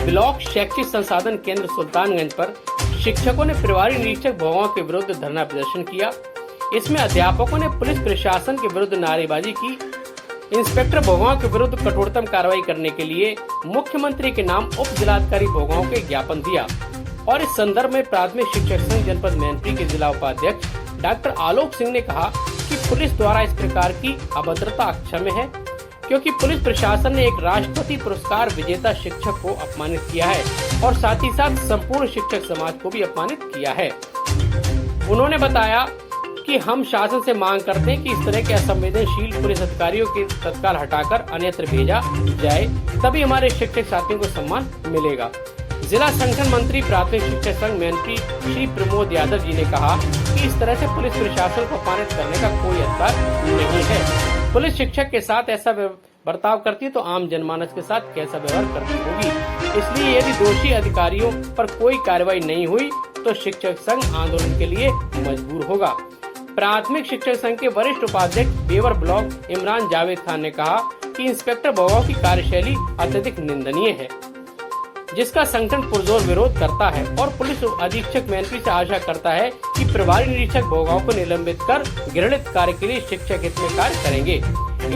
Block शैक्षिक संसाधन केंद्र सुल्तानगंज पर शिक्षकों ने प्रभारी निरीक्षक भोगांव के विरुद्ध धरना प्रदर्शन किया। इसमें अध्यापकों ने पुलिस प्रशासन के विरुद्ध नारेबाजी की। इंस्पेक्टर भोगांव के विरुद्ध कठोरतम कार्रवाई करने के लिए मुख्यमंत्री के नाम उप जिलाधिकारी भोगांव के ज्ञापन दिया। और इस संदर्भ में प्राथमिक शिक्षक संघ जनपद मैनपुरी के जिला उपाध्यक्ष डॉक्टर आलोक सिंह ने कहा कि पुलिस द्वारा इस प्रकार की अभद्रता अक्षम्य है, क्योंकि पुलिस प्रशासन ने एक राष्ट्रपति पुरस्कार विजेता शिक्षक को अपमानित किया है और साथ ही साथ संपूर्ण शिक्षक समाज को भी अपमानित किया है। उन्होंने बताया कि हम शासन से मांग करते हैं कि इस तरह के असंवेदनशील पुलिस अधिकारियों के तत्काल हटाकर अन्यत्र भेजा जाए, तभी हमारे शिक्षक साथियों को सम्मान मिलेगा। जिला संगठन मंत्री प्राथमिक शिक्षक संघ मैनपुरी श्री प्रमोद यादव जी ने कहा कि इस तरह से पुलिस प्रशासन को अपमानित करने का कोई अधिकार नहीं है। पुलिस शिक्षक के साथ ऐसा बर्ताव करती है तो आम जनमानस के साथ कैसा व्यवहार करती होगी। इसलिए यदि दोषी अधिकारियों पर कोई कार्रवाई नहीं हुई तो शिक्षक संघ आंदोलन के लिए मजबूर होगा। प्राथमिक शिक्षक संघ के वरिष्ठ उपाध्यक्ष बेवर ब्लॉक इमरान जावेद खान ने कहा कि इंस्पेक्टर भोगांव की कार्यशैली अत्यधिक निंदनीय है, जिसका संगठन पुरजोर विरोध करता है और पुलिस अधीक्षक मैनपुरी से आशा करता है कि प्रभारी निरीक्षक भोगांव को निलंबित कर घृणित कार्य के लिए शिक्षक हित में कार्य करेंगे।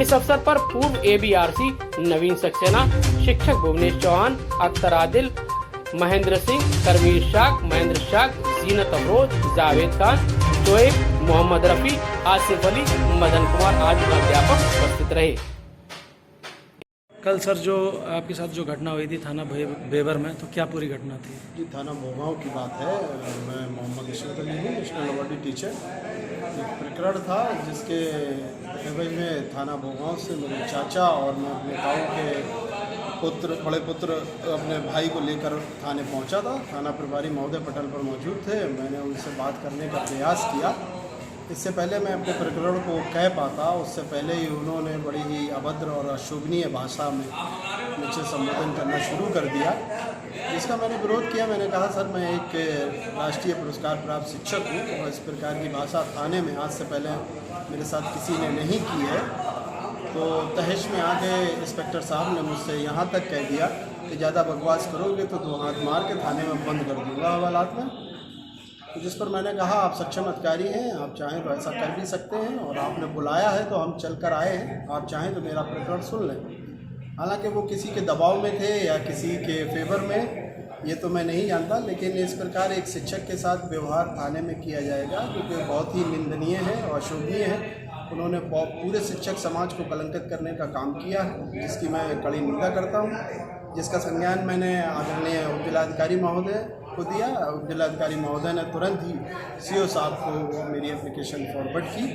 इस अवसर पर पूर्व एबीआरसी नवीन सक्सेना, शिक्षक भुवनेश चौहान, अख्तर आदिल, महेंद्र सिंह, करवीर शाख, महेंद्र शाख, जीनत अफरोज, जावेद खान, शोएब, मोहम्मद रफी, आसिफ अली, मदन कुमार आदि अध्यापक उपस्थित रहे। कल सर जो आपके साथ जो घटना हुई थी थाना बेवर में, तो क्या पूरी घटना थी? जी, थाना भोगांव की बात है। मैं मोहम्मद इशरत अली हूँ, नेशनल अवार्डी टीचर। एक प्रकरण था जिसके एवज में थाना भोगांव से मेरे चाचा और मैं अपने गाँव के बड़े पुत्र अपने भाई को लेकर थाने पहुँचा था। थाना प्रभारी महोदय पटल पर मौजूद थे। मैंने उनसे बात करने का प्रयास किया। इससे पहले मैं अपने प्रकरण को कह पाता, उससे पहले ही उन्होंने बड़ी ही अभद्र और अशोभनीय भाषा में मुझसे संबोधन करना शुरू कर दिया, जिसका मैंने विरोध किया। मैंने कहा, सर मैं एक राष्ट्रीय पुरस्कार प्राप्त शिक्षक हूँ और इस प्रकार की भाषा थाने में आज से पहले मेरे साथ किसी ने नहीं की है। तो तहश में आके इंस्पेक्टर साहब ने मुझसे यहाँ तक कह दिया कि ज़्यादा बकवास करोगे तो 2 हाथ मार के थाने में बंद कर दूँगा हवालात में। तो जिस पर मैंने कहा, आप सक्षम अधिकारी हैं, आप चाहें तो ऐसा कर भी सकते हैं और आपने बुलाया है तो हम चल कर आए हैं, आप चाहें तो मेरा प्रकरण सुन लें। हालांकि वो किसी के दबाव में थे या किसी के फेवर में, ये तो मैं नहीं जानता, लेकिन इस प्रकार एक शिक्षक के साथ व्यवहार थाने में किया जाएगा क्योंकि बहुत ही निंदनीय है और अशोभनीय है। उन्होंने पूरे शिक्षक समाज को कलंकित करने का काम किया है, जिसकी मैं कड़ी निंदा करता हूँ, जिसका संज्ञान मैंने आदरणीय उप जिलाधिकारी महोदय को दिया। उप जिलाधिकारी महोदय ने तुरंत ही सीओ साहब को मेरी एप्लीकेशन फॉरवर्ड की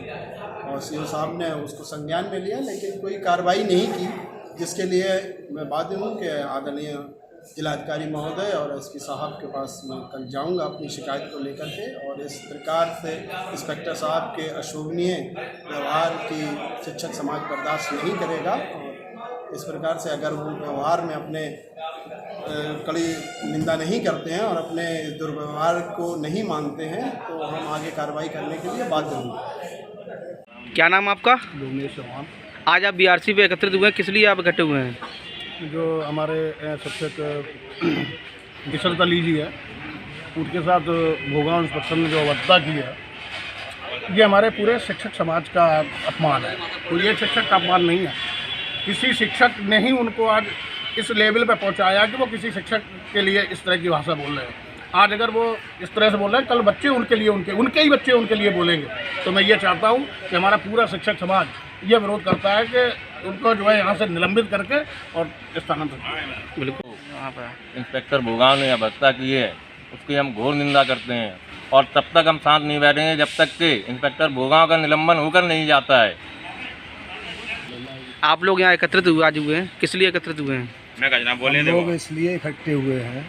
और सीओ साहब ने उसको संज्ञान में लिया, लेकिन कोई कार्रवाई नहीं की, जिसके लिए मैं बाध्य हूँ कि आदरणीय जिलाधिकारी महोदय और एसपी साहब के पास मैं कल जाऊंगा अपनी शिकायत को लेकर के। और इस प्रकार से इंस्पेक्टर साहब के अशोभनीय व्यवहार की शिक्षक समाज बर्दाश्त नहीं करेगा और इस प्रकार से अगर वो व्यवहार में अपने कड़ी निंदा नहीं करते हैं और अपने दुर्व्यवहार को नहीं मानते हैं तो हम आगे कार्रवाई करने के लिए बाध्य होंगे। क्या नाम आपका? भुवनेश चौहान। आज आप बीआरसी पे एकत्रित हुए हैं, किस लिए आप इकट्ठे हुए हैं? जो हमारे शिक्षक इशरत अली जी है, उनके साथ भोगांव इंस्पेक्टर ने जो अभद्रता की है, ये हमारे पूरे शिक्षक समाज का अपमान है। तो ये शिक्षक का अपमान नहीं है, किसी शिक्षक ने ही उनको आज इस लेवल पे पहुंचाया कि वो किसी शिक्षक के लिए इस तरह की भाषा बोल रहे हैं। आज अगर वो इस तरह से बोल रहे हैं, कल बच्चे उनके लिए उनके ही बच्चे उनके लिए बोलेंगे। तो मैं ये चाहता हूँ कि हमारा पूरा शिक्षक समाज ये विरोध करता है कि उनको जो है यहाँ से निलंबित करके और स्थानांतरित। बिल्कुल, वहाँ पर इंस्पेक्टर भोगांव ने अभद्रता की है, उसकी हम घोर निंदा करते हैं और तब तक हम शांत नहीं बैठेंगे जब तक कि इंस्पेक्टर भोगांव का निलंबन होकर नहीं जाता है। आप लोग यहाँ एकत्रित हुए आज हुए हैं, किस लिए एकत्रित हुए हैं? हम लोग इसलिए इकट्ठे हुए हैं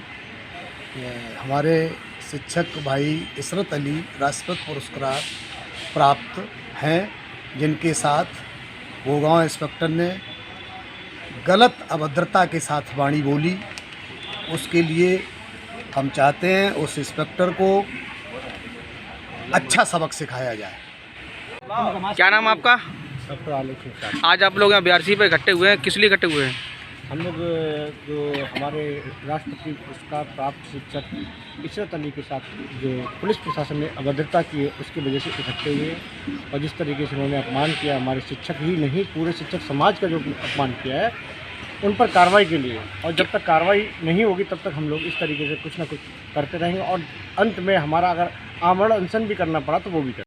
कि हमारे शिक्षक भाई इशरत अली राष्ट्रपति पुरस्कार प्राप्त हैं, जिनके साथ भोगांव इंस्पेक्टर ने गलत अभद्रता के साथ वाणी बोली। उसके लिए हम चाहते हैं उस इंस्पेक्टर को अच्छा सबक सिखाया जाए। क्या नाम आपका? डॉक्टर आलोक सिंह। आज आप लोग यहाँ बीआरसी पे इकट्ठे हुए हैं, किस लिए इकट्ठे हुए हैं? हम लोग जो हमारे राष्ट्रपति पुरस्कार प्राप्त शिक्षक इशरत अली के साथ जो पुलिस प्रशासन ने अभद्रता की है उसकी वजह से इकट्ठे हुए और जिस तरीके से उन्होंने अपमान किया, हमारे शिक्षक ही नहीं पूरे शिक्षक समाज का जो अपमान किया है, उन पर कार्रवाई के लिए। और जब तक कार्रवाई नहीं होगी तब तक हम लोग इस तरीके से कुछ ना कुछ करते रहेंगे और अंत में हमारा अगर आमरण अनशन भी करना पड़ा तो वो भी करें।